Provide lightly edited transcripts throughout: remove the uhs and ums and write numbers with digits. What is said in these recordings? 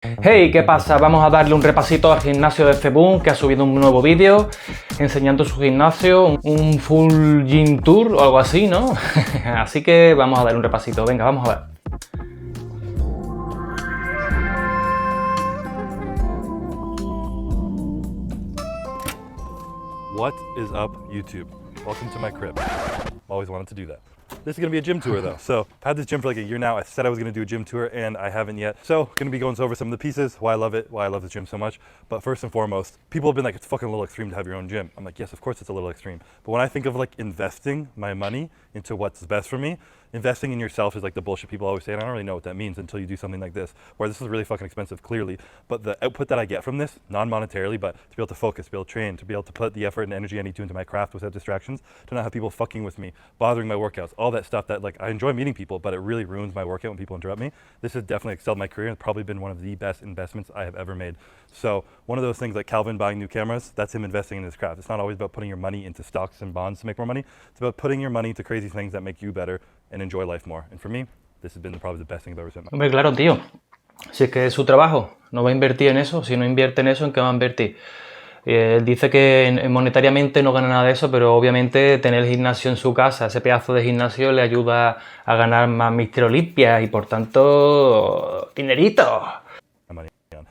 Hey, ¿qué pasa? Vamos a darle un repasito al gimnasio de CBUM, que ha subido un nuevo vídeo enseñando su gimnasio, un full gym tour o algo así, ¿no? Así que vamos a darle un repasito. Venga, vamos a ver. What is up, YouTube? Welcome to my crib. Always wanted to do that. This is gonna be a gym tour though. So I've had this gym for like a year now. I said I was gonna do a gym tour and I haven't yet. So gonna be going over some of the pieces, why I love it, why I love the gym so much. But first and foremost, people have been like, it's fucking a little extreme to have your own gym. I'm like, yes, of course it's a little extreme. But when I think of like investing my money into what's best for me, investing in yourself is like the bullshit people always say, and I don't really know what that means until you do something like this, where this is really fucking expensive, clearly. But the output that I get from this, non-monetarily, but to be able to focus, to be able to train, to be able to put the effort and energy I need to into my craft without distractions, to not have people fucking with me, bothering my workouts, all that stuff that like, I enjoy meeting people, but it really ruins my workout when people interrupt me. This has definitely excelled my career and probably been one of the best investments I have ever made. So one of those things like Calvin buying new cameras, that's him investing in his craft. It's not always about putting your money into stocks and bonds to make more money. It's about putting your money into crazy things that make you better and enjoy life more. And for me, this has been probably the best thing I've ever spent. Hombre, claro, tío. Si es que es su trabajo, no va a invertir en eso. Si no invierte en eso, ¿en qué va a invertir? Él dice que monetariamente no gana nada de eso, pero obviamente tener el gimnasio en su casa, ese pedazo de gimnasio, le ayuda a ganar más Mister Olympia y por tanto, dinerito.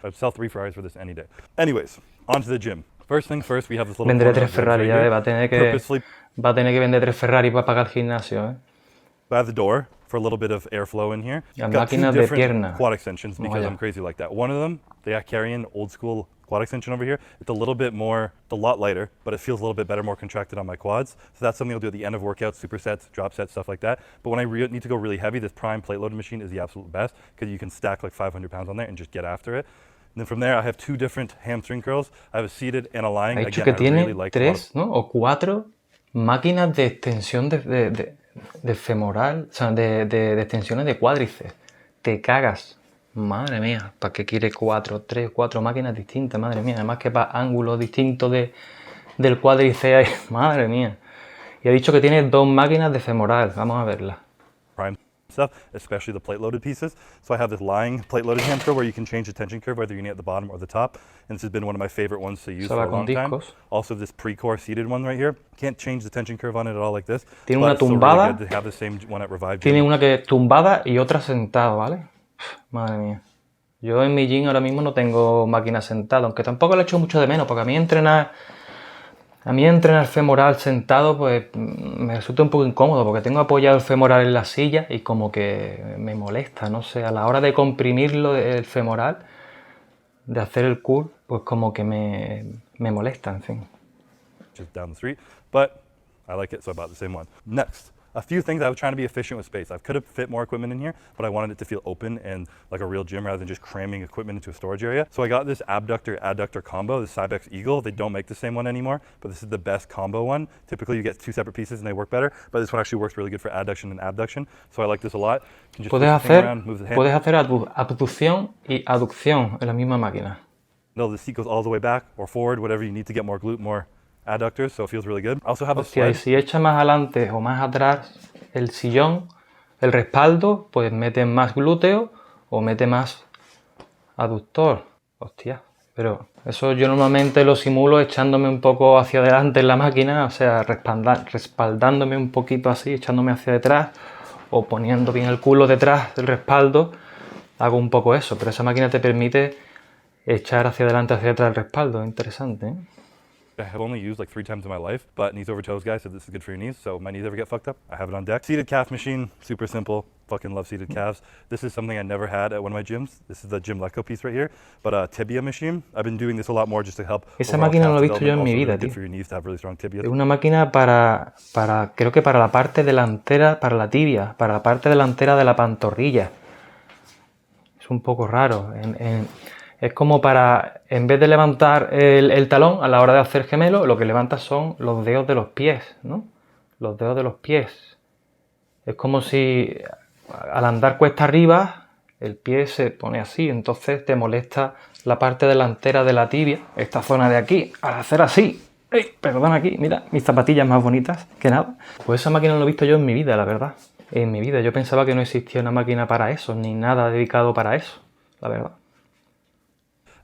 I'd sell 3 Ferraris for this any day. Anyways, on to the gym. First thing first, we have this little Vendré corner 3 Ferrari, right ya here. va a tener que vender 3 Ferrari para pagar el gimnasio, ¿eh? By the door for a little bit of airflow in here. Las Got 2 máquinas de different pierna. quad extensions because Vaya. I'm crazy like that. One of them, they carry an old school quad extension over here. It's a little bit more, it's a lot lighter, but it feels a little bit better, more contracted on my quads. So that's something I'll do at the end of workouts, supersets, drop sets, stuff like that. But when I need to go really heavy, this prime plate loaded machine is the absolute best because you can stack like 500 pounds on there and just get after it. And then from there, I have 2 different hamstring curls. I have a seated and a lying. Ha dicho Again, que I tiene really like 3, ¿no? O 4 máquinas de extensión de femoral, o sea, de extensiones de cuádriceps. Te cagas. Madre mía, ¿para qué quiere 3, 4 máquinas distintas? Madre mía, además que para ángulos distintos del cuádriceps. Madre mía. Y ha dicho que tiene 2 máquinas de femoral. Vamos a verlas. prime stuff, especially the plate loaded pieces. So I have this lying plate loaded hamster where you can change the tension curve whether you need it at the bottom or the top. And this has been one of my favorite ones to use for a long time. Also this pre-core seated one right here. Can't change the tension curve on it at all like this. Tiene una tumbada. Really good to have the same one at Revive Tiene Gym. una que es tumbada y otra sentada, ¿vale? Madre mía. Yo en mi gym ahora mismo no tengo máquina sentada, aunque tampoco lo echo mucho de menos, porque a mí entrenar femoral sentado pues me resulta un poco incómodo, porque tengo apoyado el femoral en la silla y como que me molesta, no sé, a la hora de comprimirlo el femoral, de hacer el curl, pues como que me molesta, en fin. Just down the street, but I like it, so I bought the same one. Next, a few things. I was trying to be efficient with space. I could have fit more equipment in here, but I wanted it to feel open and like a real gym rather than just cramming equipment into a storage area. So I got this abductor-adductor combo, the Cybex Eagle. They don't make the same one anymore, but this is the best combo one. Typically you get 2 separate pieces and they work better, but this one actually works really good for adduction and abduction. So I like this a lot. You can just puedes hacer abducción y aducción en la misma máquina. No, the seat goes all the way back or forward, whatever you need to get more glute, more adductors, so it feels really good. I also have a sled. Y si echa más adelante o más atrás el sillón, el respaldo, pues mete más glúteo o mete más aductor. Hostia, pero eso yo normalmente lo simulo echándome un poco hacia adelante en la máquina, o sea, respaldándome un poquito así, echándome hacia detrás o poniendo bien el culo detrás del respaldo. Hago un poco eso, pero esa máquina te permite echar hacia adelante, hacia detrás el respaldo. Interesante, ¿eh? I have only used like 3 times in my life, but knees over toes guy said this is good for your knees, so my knees ever get fucked up, I have it on deck. Seated calf machine, super simple, fucking love seated calves. This is something I never had at one of my gyms. This is the GIMNASIO piece right here, but a tibia machine. I've been doing this a lot more just to help. Esa máquina no la he visto yo en mi vida, tío. Es una máquina para creo que para la parte delantera, para la tibia, para la parte delantera de la pantorrilla. Es un poco raro. Es como para, en vez de levantar el talón a la hora de hacer gemelo, lo que levantas son los dedos de los pies, ¿no? Los dedos de los pies. Es como si al andar cuesta arriba, el pie se pone así, entonces te molesta la parte delantera de la tibia, esta zona de aquí, al hacer así. ¡Ey! Perdón, aquí, mira, mis zapatillas más bonitas que nada. Pues esa máquina no la he visto yo en mi vida, la verdad. En mi vida, yo pensaba que no existía una máquina para eso, ni nada dedicado para eso, la verdad.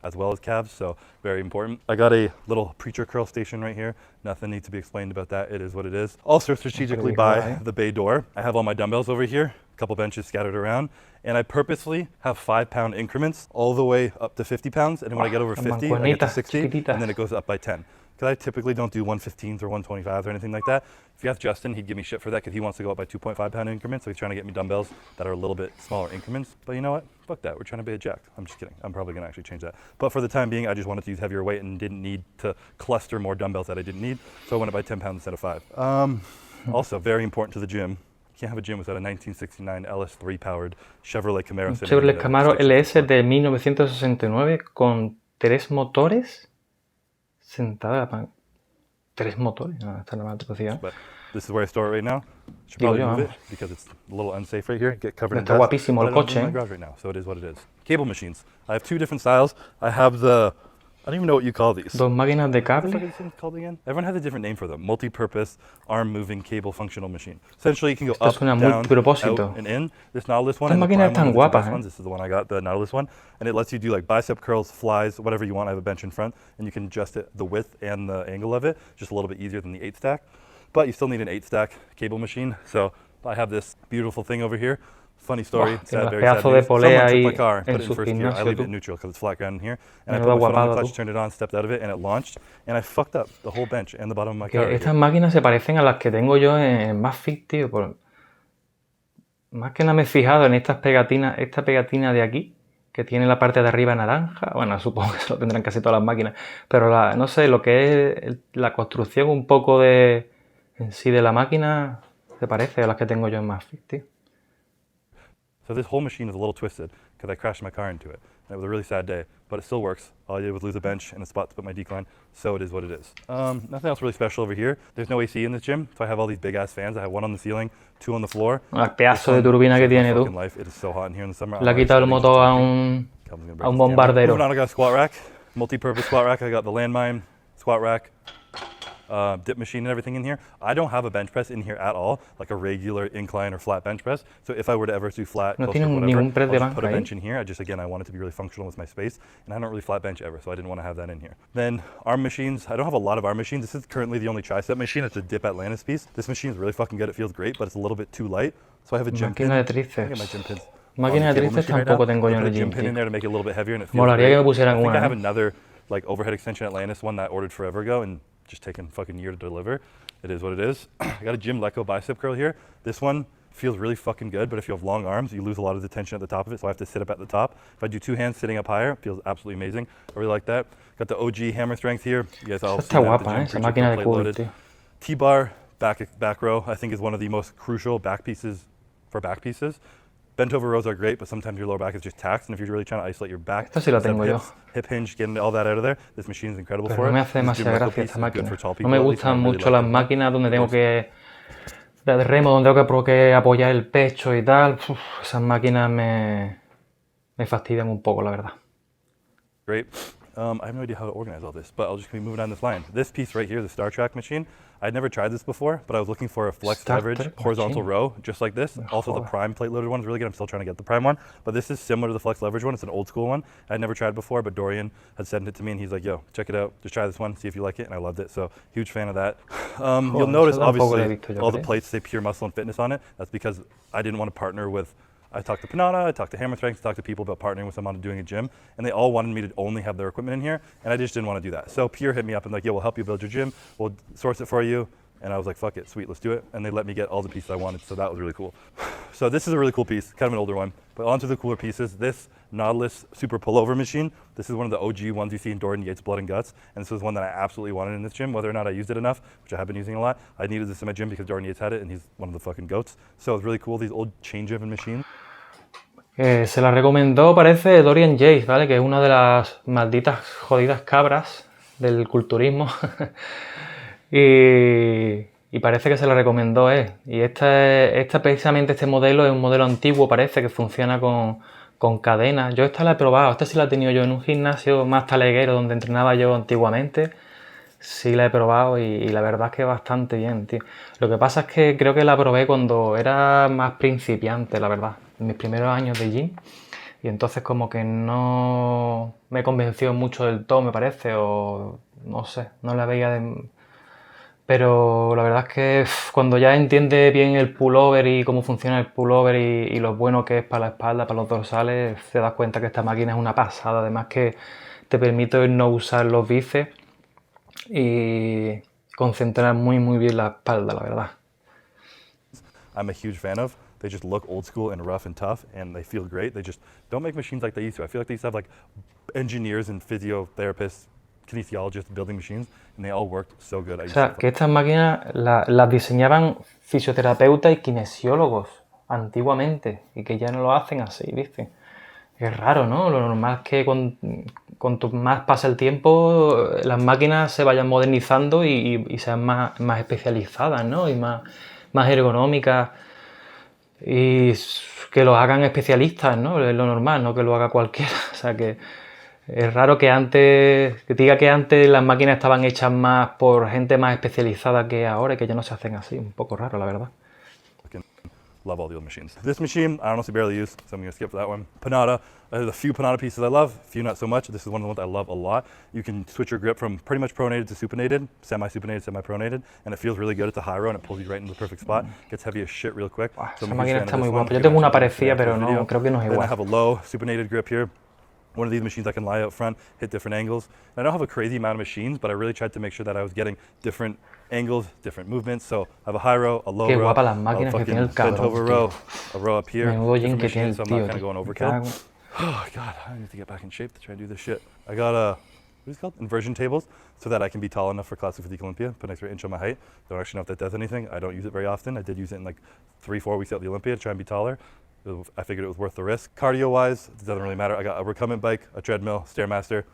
as well as calves, so very important. I got a little preacher curl station right here. Nothing needs to be explained about that. It is what it is. Also strategically by the bay door, I have all my dumbbells over here, a couple benches scattered around, and I purposely have 5-pound increments all the way up to 50 pounds, and when I get over 50, I get to 60, and then it goes up by 10. Because I typically don't do 115s or 125s or anything like that. If you ask Justin, he'd give me shit for that because he wants to go up by 2.5-pound increments, so he's trying to get me dumbbells that are a little bit smaller increments. But you know what? Fuck that. We're trying to be a jack. I'm just kidding. I'm probably going to actually change that. But for the time being, I just wanted to use heavier weight and didn't need to cluster more dumbbells that I didn't need, so I went up by 10 pounds instead of 5. Also, very important to the gym. You can't have a gym without a 1969 LS3 powered Chevrolet Camaro. Chevrolet Camaro LS de 1969 con 3 motores. Sentada la 3 motores, no, está mal traducida. But this is where I store it right now. Should probably move it because it's a little unsafe right here. Get covered in dust. Está guapísimo el coche. I don't have it in my garage right now, so it is what it is. Cable machines. I have 2 different styles. I have the, I don't even know what you call these. Dos máquinas de cable. What is it called again? Everyone has a different name for them. Multi-purpose arm-moving cable functional machine. Essentially, you can go up, down, out, and in. This Nautilus one. Estas máquinas están guapas. This is the one I got, the Nautilus one, and it lets you do like bicep curls, flies, whatever you want. I have a bench in front, and you can adjust it, the width and the angle of it, just a little bit easier than the 8-stack. But you still need an 8-stack cable machine. So I have this beautiful thing over here. Funny story, sad, very sad news. Someone took my car and put it in first gear. I leave it in neutral because it's flat ground in here. And I put my foot on the clutch, turned it on, stepped out of it, and it launched. And I fucked up the whole bench and the bottom of my car. Estas máquinas se parecen a las que tengo yo en más fit, tío. Más que nada me he fijado en estas pegatinas, esta pegatina de aquí, que tiene la parte de arriba naranja. Bueno, supongo que eso lo tendrán casi todas las máquinas. Pero no sé, lo que es la construcción un poco de en sí de la máquina se parece a las que tengo yo en más fit, tío. So this whole machine is a little twisted because I crashed my car into it. And it was a really sad day, but it still works. All I did was lose a bench and a spot to put my decline, so it is what it is. Nothing else really special over here. There's no AC in this gym, so I have all these big ass fans. I have 1 on the ceiling, 2 on the floor. El pedazo de turbina que tiene tú. It is so hot in here in the summer. Le ha quitado el motor a un bombardero. Moving on, I got a squat rack, multi-purpose squat rack. I got the landmine squat rack. Dip machine and everything in here. I don't have a bench press in here at all, like a regular incline or flat bench press. So if I were to ever do flat, no tiene ningún press de I'll just put a banca bench in here. I want it to be really functional with my space, and I don't really flat bench ever, so I didn't want to have that in here. Then arm machines. I don't have a lot of arm machines. This is currently the only tricep machine. It's a Dip Atlantis piece. This machine is really fucking good. It feels great, but it's a little bit too light. So I have a gym pin. Máquina de tríceps. I my gym pins. Máquina de tríceps tampoco tengo yo en el gym gym. Pin in there to make it a little bit heavier, and it feels Molaría que me pusieran I think una. I have another like overhead extension Atlantis one that I ordered forever ago, and just taken fucking year to deliver. It is what it is. I got a Gym Leco bicep curl here. This one feels really fucking good, but if you have long arms, you lose a lot of the tension at the top of it, so I have to sit up at the top. If I do 2 hands sitting up higher, it feels absolutely amazing. I really like that. Got the OG hammer strength here. You guys all see that. Guapa, esa máquina de culo, tío. T-bar, back row, I think is one of the most crucial back pieces for back pieces. Bent over rows are great, but sometimes your lower back is just taxed, and if you're really trying to isolate your back, esta sí la tengo yo. Hip hinge, getting all that out of there, this machine is incredible Pero for no me it. hace demasiada gracia esta máquina. No me gustan mucho las máquinas donde tengo que de remo, donde tengo que apoyar el pecho y tal. Esas máquinas me fastidian un poco, la verdad. Great. I have no idea how to organize all this, but I'll just be moving down this line. This piece right here, the Star Trek machine, I'd never tried this before, but I was looking for a flex leverage horizontal row, just like this. Also, the Prime plate loaded one is really good. I'm still trying to get the Prime one, but this is similar to the flex leverage one. It's an old school one. I'd never tried before, but Dorian had sent it to me, and he's like, yo, check it out. Just try this one, see if you like it, and I loved it, so huge fan of that. You'll notice, obviously, all the plates say Pure Muscle and Fitness on it. That's because I didn't want to partner with I talked to Panana, I talked to Hammer Strength, I talked to people about partnering with them on doing a gym, and they all wanted me to only have their equipment in here, and I just didn't want to do that. So Pure hit me up and like, yeah, we'll help you build your gym, we'll source it for you, and I was like, fuck it, sweet, let's do it, and they let me get all the pieces I wanted, so that was really cool. So this is a really cool piece, kind of an older one, but onto the cooler pieces. This Nautilus Super Pullover machine, this is one of the OG ones you see in Jordan Yates Blood and Guts, and this was one that I absolutely wanted in this gym, whether or not I used it enough, which I have been using a lot. I needed this in my gym because Jordan Yates had it, and he's one of the fucking goats. So it's really cool, these old change-oven machines. Se la recomendó, parece, Dorian Yates, ¿vale? Que es una de las malditas jodidas cabras del culturismo. y parece que se la recomendó, Y precisamente este modelo es un modelo antiguo, parece, que funciona con cadenas. Yo esta la he probado, esta sí la he tenido yo en un gimnasio más taleguero donde entrenaba yo antiguamente. Sí la he probado y la verdad es que bastante bien, tío. Lo que pasa es que creo que la probé cuando era más principiante, la verdad. En mis primeros años de gym. y entonces como que no me convenció mucho del todo, me parece, o no sé, no la veía de... Pero la verdad es que cuando ya entiende bien el pullover y cómo funciona el pullover y lo bueno que es para la espalda, para los dorsales, te das cuenta que esta máquina es una pasada. Además que te permite no usar los bíceps y concentrar muy bien la espalda, la verdad. I'm a huge fan of. They just look old school and rough and tough, and they feel great. They just don't make machines like they used to. I feel like they used to have like engineers and physiotherapists, kinesiologists building machines, and they all worked so good. O sea, que estas máquinas las diseñaban fisioterapeutas y kinesiólogos antiguamente y que ya no lo hacen así, ¿viste? Es raro, ¿no? Lo normal es que cuanto más pasa el tiempo, las máquinas se vayan modernizando y sean más especializadas, ¿no? Y más ergonómicas y que los hagan especialistas, ¿no? Es lo normal, no que lo haga cualquiera. O sea que es raro que diga que antes las máquinas estaban hechas más por gente más especializada que ahora y que ya no se hacen así. Un poco raro, la verdad. Love all the old machines. This machine, I honestly barely use, so I'm going to skip that one. Panada, there's a few Panada pieces I love, a few not so much. This is one of the ones I love a lot. You can switch your grip from pretty much pronated to supinated, semi-supinated, semi-pronated, and it feels really good. It's a high row and it pulls you right into the perfect spot. Gets heavy as shit real quick. So esa máquina está muy guapa. Yo tengo una parecida, pero no, creo que no es igual. Then I have a low supinated grip here. One of these machines I can lie out front, hit different angles. And I don't have a crazy amount of machines, but I really tried to make sure that I was getting different angles, different movements. So I have a high row, a low Qué row, guapa las máquinas que tiene el bent cabrón, over row, a row up here. Menudo gym que tiene el so I'm not tío, kind of going overkill. Oh God, I need to get back in shape to try and do this shit. I got what is it called? Inversion tables, so that I can be tall enough for Classic Physique Olympia, put an extra inch on my height. Don't actually know if that does anything. I don't use it very often. I did use it in like 3-4 weeks at the Olympia to try and be taller. I figured it was worth the risk. Cardio-wise, it doesn't really matter. I got a recumbent bike, a treadmill, Stairmaster.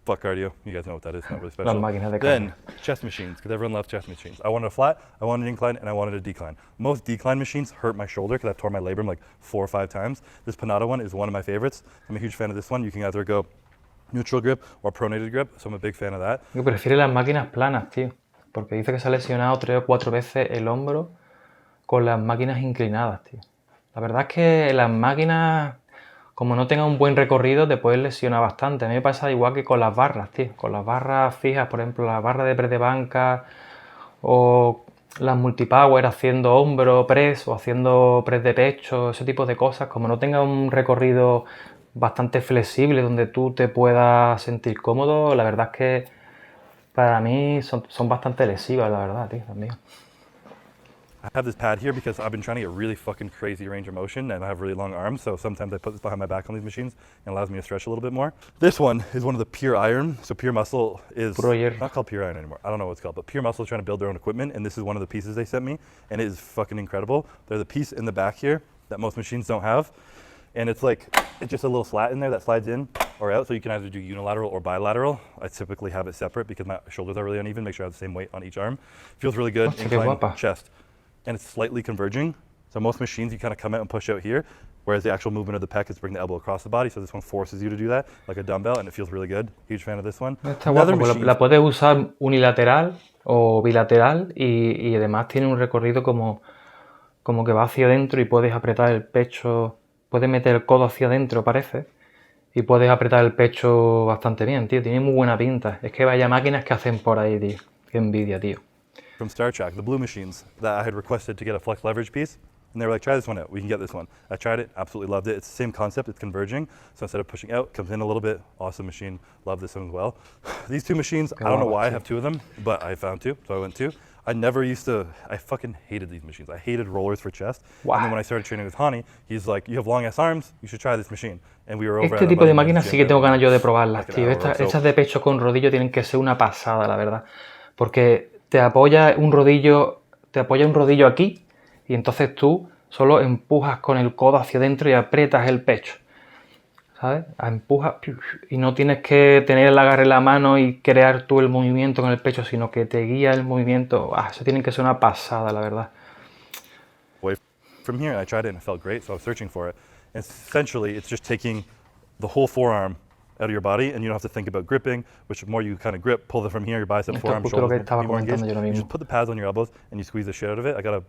Fuck cardio. You guys know what that is. Not really special. Then, chest machines, because everyone loves chest machines. I wanted a flat, I wanted an incline, and I wanted a decline. Most decline machines hurt my shoulder because I've torn my labrum like 4 or 5 times. This Panada one is one of my favorites. I'm a huge fan of this one. You can either go neutral grip or pronated grip, so I'm a big fan of that. Yo prefiero las máquinas planas, tío, porque dice que se ha lesionado 3 o 4 veces el hombro con las máquinas inclinadas, tío. La verdad es que las máquinas, como no tengan un buen recorrido, te pueden lesionar bastante. A mí me pasa igual que con las barras, tío. Con las barras fijas, por ejemplo, las barras de press de banca o las multipower haciendo hombro press o haciendo press de pecho, ese tipo de cosas. Como no tengan un recorrido bastante flexible donde tú te puedas sentir cómodo, la verdad es que para mí son bastante lesivas, la verdad, tío, también. I have this pad here because I've been trying to get really fucking crazy range of motion and I have really long arms, so sometimes I put this behind my back on these machines and it allows me to stretch a little bit more. This one is one of the Pure Iron. So Pure Muscle is not called Pure Iron anymore. I don't know what it's called, but Pure Muscle is trying to build their own equipment, and this is one of the pieces they sent me, and it is fucking incredible. There's a piece in the back here that most machines don't have, and it's just a little slat in there that slides in or out, so you can either do unilateral or bilateral. I typically have it separate because my shoulders are really uneven, make sure I have the same weight on each arm. Feels really good, incline, chest. And it's slightly converging. So most machines, you kind of come out and push out here, whereas the actual movement of the pec is bring the elbow across the body. So this one forces you to do that, like a dumbbell, and it feels really good. Huge fan of this one. Está guapo, la puedes usar unilateral o bilateral y además tiene un recorrido como que va hacia adentro y puedes apretar el pecho, puedes meter el codo hacia adentro, parece, y puedes apretar el pecho bastante bien, tío. Tiene muy buena pinta. Es que vaya máquinas que hacen por ahí, tío. Qué envidia, tío. From Star Trek, the blue machines that I had requested to get a flex leverage piece. And they were like, try this one out. We can get this one. I tried it, absolutely loved it. It's the same concept, it's converging. So instead of pushing out, comes in a little bit. Awesome machine, love this one as well. These 2 machines, I don't know why I have 2 of them, but I found 2, so I went 2. I fucking hated these machines. I hated rollers for chest. Wow. And then when I started training with Hani, he's like, you have long ass arms, you should try this machine. And we were over Este tipo de máquinas sí que tengo ganas yo de probarlas, tío. Estas de pecho con rodillo tienen que ser una pasada, la verdad. Porque te apoya un rodillo aquí y entonces tú solo empujas con el codo hacia adentro y aprietas el pecho, ¿sabes? Empujas y no tienes que tener el agarre en la mano y crear tú el movimiento con el pecho, sino que te guía el movimiento. Eso tiene que ser una pasada, la verdad. From here, I tried it and it felt great, so I was searching for it. And essentially, it's just taking the whole forearm out of your body, and you don't have to think about gripping, which the more you kind of grip, pull it from here, your bicep, forearm, shoulders, be more engaged. You just put the pads on your elbows, and you squeeze the shit out of it. I got a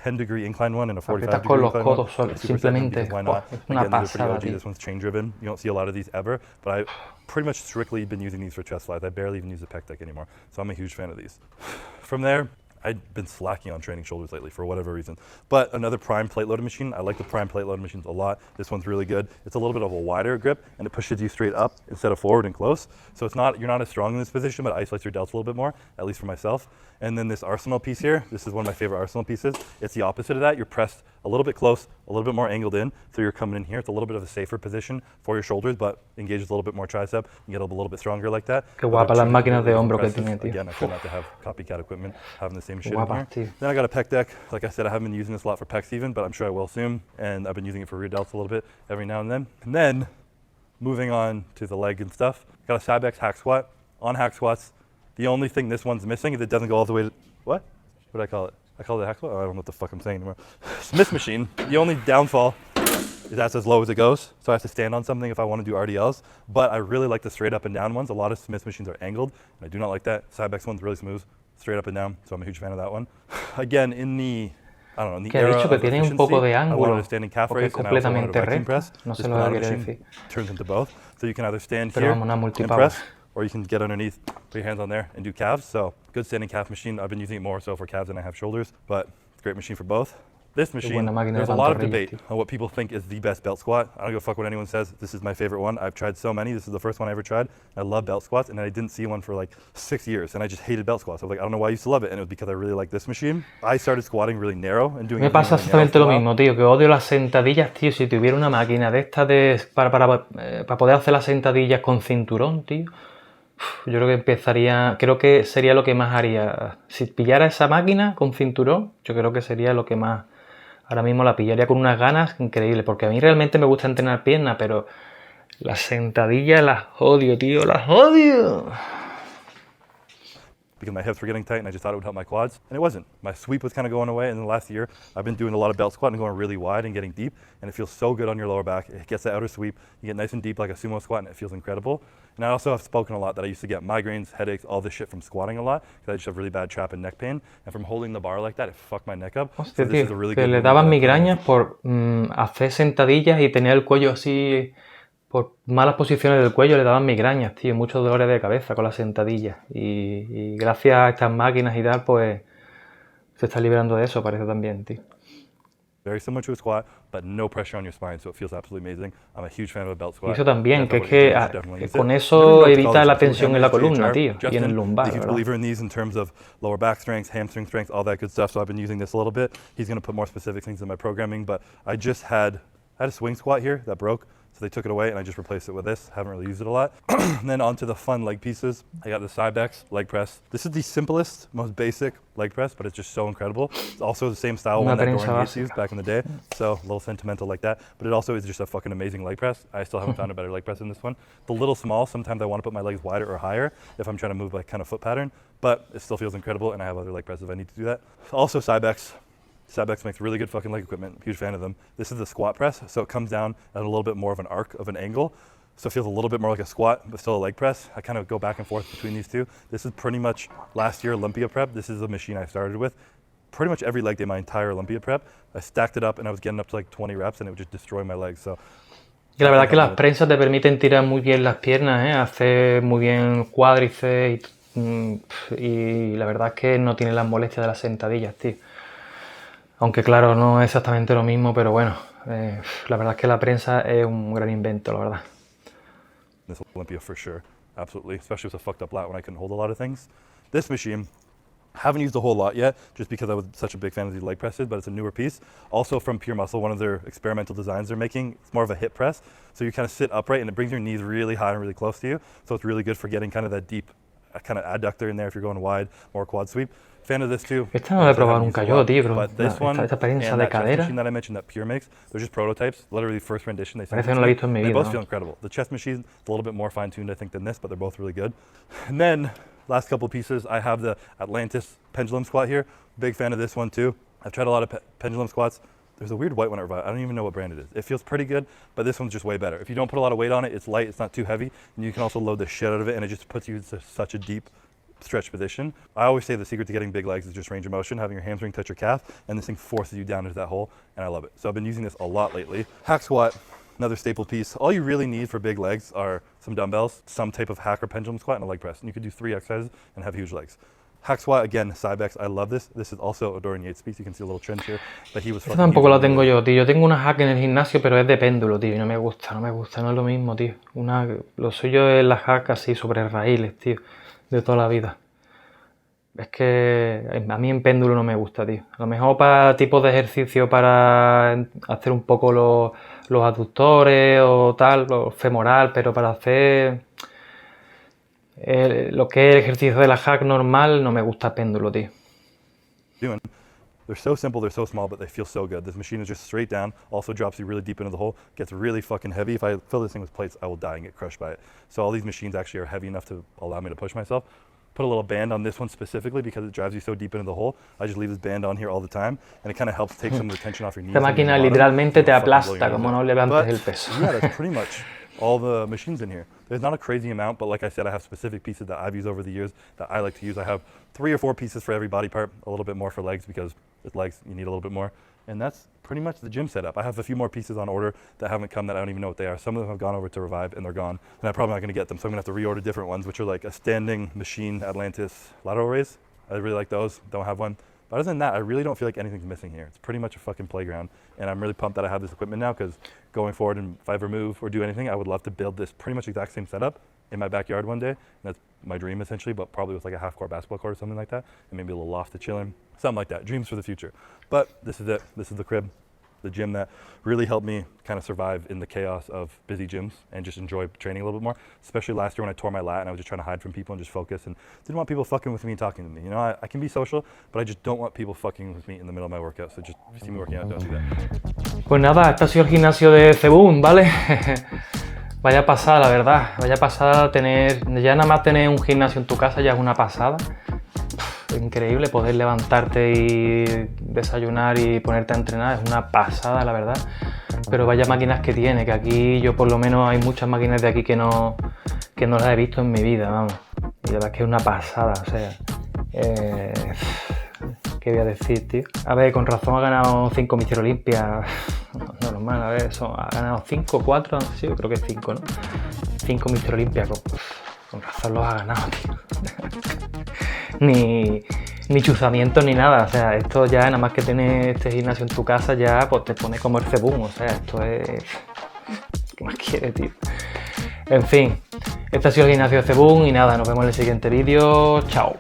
10-degree incline one and a 45-degree con los incline one. codos Super second simplemente. because why not? Es una Again, these are pasada, pretty OG. tío. This one's chain driven. You don't see a lot of these ever, but I've pretty much strictly been using these for chest flies. I barely even use the pec deck anymore, so I'm a huge fan of these. From there, I've been slacking on training shoulders lately for whatever reason. But another prime plate loaded machine. I like the prime plate loaded machines a lot. This one's really good. It's a little bit of a wider grip and it pushes you straight up instead of forward and close. So you're not as strong in this position, but it isolates your delts a little bit more, at least for myself. And then this Arsenal piece here, this is one of my favorite Arsenal pieces. It's the opposite of that. You're pressed a little bit close, a little bit more angled in. So you're coming in here. It's a little bit of a safer position for your shoulders, but engages a little bit more tricep. You get a little bit stronger like that. Qué guapa las máquinas de hombro que tiene, tío. Again, I try not to have copycat equipment having the same shit Guapa, in here. tío. Then I got a pec deck. Like I said, I haven't been using this a lot for pecs even, but I'm sure I will soon. And I've been using it for rear delts a little bit every now and then. And then moving on to the leg and stuff, got a Cybex hack squat. On hack squats, the only thing this one's missing is it doesn't go all the way to, what? What did I call it? I call it a hack squat? Oh, I don't know what the fuck I'm saying anymore. Smith machine, the only downfall is that's as low as it goes. So I have to stand on something if I want to do RDLs. But I really like the straight up and down ones. A lot of Smith machines are angled, and I do not like that. Cybex one's really smooth, straight up and down. So I'm a huge fan of that one. Again, in the que ha dicho que tiene un poco de ángulo, porque es completamente recto. No sé lo que quiere decir. Turns into both. So you can either stand Pero here vamos, una and multipower. press, or you can get underneath, put your hands on there and do calves. So good standing calf machine. I've been using it more so for calves than I have shoulders, but it's a great machine for both. This machine, there's a lot of debate on what people think is the best belt squat. I don't give a fuck what anyone says. This is my favorite one. I've tried so many. This is the first one I ever tried. I love belt squats, and I didn't see one for like 6 years, and I just hated belt squats. I was like, I don't know why I used to love it, and it was because I really like this machine. I started squatting really narrow and doing. Me pasa exactamente lo mismo, tío, que odio las sentadillas, tío. Si tuviera una máquina de estas para poder hacer las sentadillas con cinturón, tío, yo creo que empezaría, creo que sería lo que más haría. Si pillara esa máquina con cinturón, yo creo que sería lo que más. Ahora mismo la pillaría con unas ganas increíbles, porque a mí realmente me gusta entrenar piernas, pero las sentadillas las odio, tío, las odio. Because my hips were getting tight and I just thought it would help my quads, and it wasn't. My sweep was kind of going away, and in the last year I've been doing a lot of belt squat and going really wide and getting deep, and it feels so good on your lower back. It gets the outer sweep, you get nice and deep like a sumo squat, and it feels incredible. And I also have spoken a lot that I used to get migraines, headaches, all this shit from squatting a lot, because I just have really bad trap and neck pain, and from holding the bar like that, it fucked my neck up. Hostia, so this is a really que le daban migrañas por hacer sentadillas y tener el cuello así. Por malas posiciones del cuello le daban migrañas, tío, muchos dolores de cabeza con las sentadillas. Y gracias a estas máquinas y tal, pues se está liberando de eso, parece también, tío. Very similar to a squat, but no pressure on your spine, so it feels absolutely amazing. I'm a huge fan of a belt squat. Y eso también, que es que con eso evita la tensión en la columna, tío, y en el lumbar, He's a believer in these in terms of lower back strength, hamstring strength, all that good stuff, so I've been using this a little bit. He's going to put more specific things in my programming, but I had a swing squat here that broke. So they took it away and I just replaced it with this. Haven't really used it a lot. And then onto the fun leg pieces. I got the Cybex leg press. This is the simplest, most basic leg press, but it's just so incredible. It's also the same style one that Dorian Yates used back in the day. So a little sentimental like that. But it also is just a fucking amazing leg press. I still haven't found a better leg press than this one. The little small, sometimes I want to put my legs wider or higher if I'm trying to move like kind of foot pattern, but it still feels incredible and I have other leg presses if I need to do that. Also Cybex. Cybex makes really good fucking leg equipment. Huge fan of them. This is the squat press, so it comes down at a little bit more of an arc of an angle. So it feels a little bit more like a squat, but still a leg press. I kind of go back and forth between these two. This is pretty much last year Olympia prep. This is a machine I started with. Pretty much every leg day, my entire Olympia prep. I stacked it up and I was getting up to like 20 reps and it would just destroy my legs. So. Y la verdad que las prensas te permiten tirar muy bien las piernas, hacer muy bien cuádriceps y la verdad es que no tiene las molestias de las sentadillas, tío. Aunque claro, no es exactamente lo mismo, pero bueno, la verdad es que la prensa es un gran invento, la verdad. This Olympia for sure, absolutely, especially with a fucked up lat when I couldn't hold a lot of things. This machine, haven't used a whole lot yet, just because I was such a big fan of these leg presses, but it's a newer piece. Also from Pure Muscle, one of their experimental designs they're making, it's more of a hip press. So you kind of sit upright and it brings your knees really high and really close to you. So it's really good for getting kind of that deep kind of adductor in there if you're going wide, more quad sweep. Fan of this too. Esta no la he probado nunca yo, tío, pero esta prensa de cadera. Machine that I mentioned that Pure makes, they're just prototypes, literally first rendition. Parece que no la he visto en mi vida. They both feel incredible. The chest machine is a little bit more fine-tuned, I think, than this, but they're both really good. And then, last couple pieces, I have the Atlantis pendulum squat here. Big fan of this one too. I've tried a lot of pendulum squats. There's a weird white one I don't even know what brand it is. It feels pretty good, but this one's just way better. If you don't put a lot of weight on it, it's light, it's not too heavy, and you can also load the shit out of it, and it just puts you into such a deep stretch position. I always say the secret to getting big legs is just range of motion, having your hamstring touch your calf, and this thing forces you down into that hole, and I love it. So I've been using this a lot lately. Hack squat, another staple piece. All you really need for big legs are some dumbbells, some type of hack or pendulum squat, and a leg press. And you could do 3 exercises and have huge legs. Hack squat, again, Cybex, I love this. This is also a Dorian Yates piece. You can see a little trend here, but he was fucking... Tampoco la tengo yo, tío. Yo tengo una hack en el gimnasio, pero es de péndulo, tío. Y no me gusta, no es lo mismo, tío. Lo suyo es la hack así sobre raíles, tío, de toda la vida. Es que a mí en péndulo no me gusta, tío. A lo mejor para tipos de ejercicio, para hacer un poco los aductores o tal, lo femoral, pero para hacer... lo que es el ejercicio de la hack normal, no me gusta péndulo, tío. They're so simple, they're so small, but they feel so good. This machine is just straight down, also drops you really deep into the hole, gets really fucking heavy. If I fill this thing with plates, I will die and get crushed by it. So all these machines actually are heavy enough to allow me to push myself. Put a little band on this one specifically because it drives you so deep into the hole. I just leave this band on here all the time, and it kind of helps take some of the tension off your knees. Esta máquina literalmente te aplasta como no levantes el peso. Yeah, that's pretty much all the machines in here. There's not a crazy amount, but like I said, I have specific pieces that I've used over the years that I like to use. I have 3 or 4 pieces for every body part, a little bit more for legs because with legs you need a little bit more. And that's pretty much the gym setup. I have a few more pieces on order that haven't come that I don't even know what they are. Some of them have gone over to Revive and they're gone. And I'm probably not gonna get them, so I'm gonna have to reorder different ones, which are like a standing machine Atlantis lateral raise. I really like those, don't have one. But other than that, I really don't feel like anything's missing here. It's pretty much a fucking playground. And I'm really pumped that I have this equipment now because going forward and if I ever move or do anything, I would love to build this pretty much exact same setup in my backyard one day. And that's my dream essentially, but probably with like a half-court basketball court or something like that. And maybe a little loft to chill in. Something like that, dreams for the future. But this is it, this is the crib. The gym that really helped me kind of survive in the chaos of busy gyms and just enjoy training a little bit more, especially last year when I tore my lat and I was just trying to hide from people and just focus and didn't want people fucking with me and talking to me. You know, I can be social, but I just don't want people fucking with me in the middle of my workout. So just if you see me working out, don't do that. Pues nada, este ha sido el gimnasio de CBUM, ¿vale? Vaya pasada, la verdad. Vaya pasada tener... Ya nada más tener un gimnasio en tu casa ya es una pasada. Increíble poder levantarte y desayunar y ponerte a entrenar, es una pasada la verdad, pero vaya máquinas que tiene, que aquí yo por lo menos hay muchas máquinas de aquí que no las he visto en mi vida, vamos, y la verdad es que es una pasada, o sea, ¿qué voy a decir, tío? A ver, con razón ha ganado 5 Mister Olympia, normal, a ver, eso, ha ganado 5, 4, sí, yo creo que 5, ¿no? 5 Mister Olympia, con razón los ha ganado, tío. Ni chuzamientos ni nada, o sea, esto ya nada más que tener este gimnasio en tu casa ya pues te pone como el CBUM, o sea, esto es... ¿Qué más quieres, tío? En fin, este ha sido el gimnasio de CBUM y nada, nos vemos en el siguiente vídeo, chao.